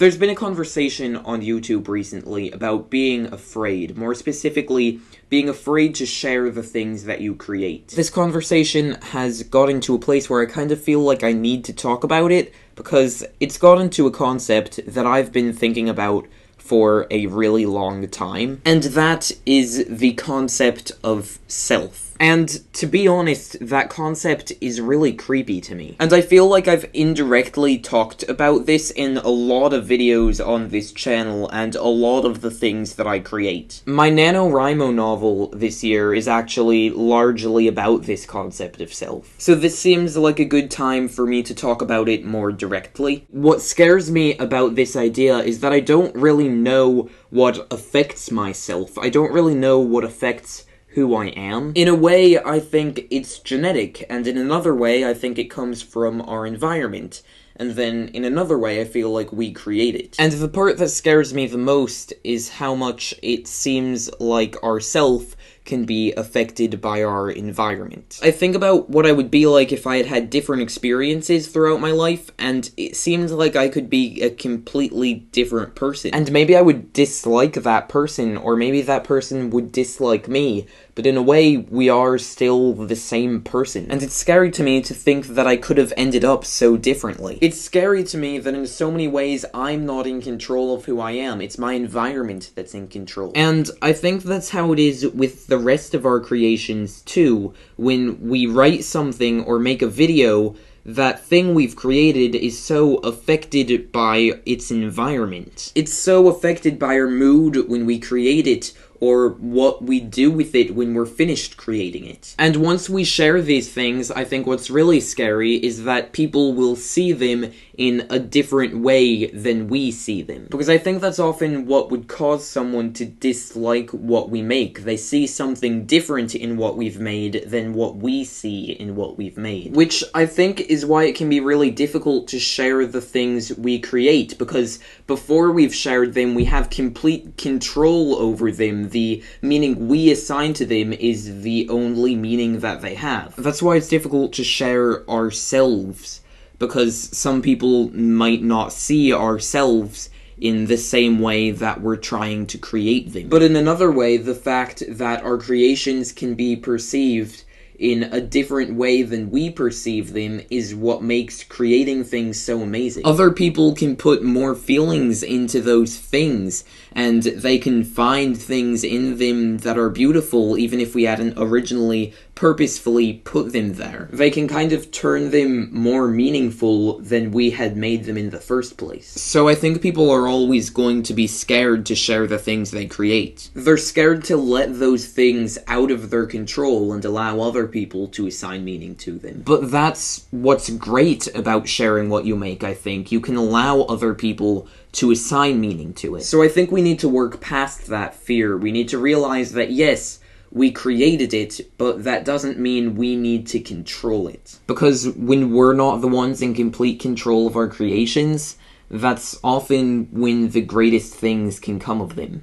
There's been a conversation on YouTube recently about being afraid, more specifically, being afraid to share the things that you create. This conversation has gotten to a place where I kind of feel like I need to talk about it, because it's gotten to a concept that I've been thinking about for a really long time, and that is the concept of self. And to be honest, that concept is really creepy to me. And I feel like I've indirectly talked about this in a lot of videos on this channel and a lot of the things that I create. My NaNoWriMo novel this year is actually largely about this concept of self. So this seems like a good time for me to talk about it more directly. What scares me about this idea is that I don't really know what affects myself. I don't really know what affects who I am. In a way, I think it's genetic, and in another way, I think it comes from our environment. And then, in another way, I feel like we create it. And the part that scares me the most is how much it seems like our self can be affected by our environment. I think about what I would be like if I had had different experiences throughout my life, and it seems like I could be a completely different person. And maybe I would dislike that person, or maybe that person would dislike me, but in a way, we are still the same person. And it's scary to me to think that I could have ended up so differently. It's scary to me that in so many ways, I'm not in control of who I am. It's my environment that's in control. And I think that's how it is with the rest of our creations too. When we write something or make a video, that thing we've created is so affected by its environment. It's so affected by our mood when we create it, or what we do with it when we're finished creating it. And once we share these things, I think what's really scary is that people will see them in a different way than we see them. Because I think that's often what would cause someone to dislike what we make. They see something different in what we've made than what we see in what we've made. Which I think is why it can be really difficult to share the things we create, because before we've shared them, we have complete control over them. The meaning we assign to them is the only meaning that they have. That's why it's difficult to share ourselves, because some people might not see ourselves in the same way that we're trying to create them. But in another way, the fact that our creations can be perceived in a different way than we perceive them is what makes creating things so amazing. Other people can put more feelings into those things, and they can find things in them that are beautiful even if we hadn't originally purposefully put them there. They can kind of turn them more meaningful than we had made them in the first place. So I think people are always going to be scared to share the things they create. They're scared to let those things out of their control and allow other people to assign meaning to them. But that's what's great about sharing what you make, I think. You can allow other people to assign meaning to it. So I think we need to work past that fear. We need to realize that, yes, we created it, but that doesn't mean we need to control it. Because when we're not the ones in complete control of our creations, that's often when the greatest things can come of them.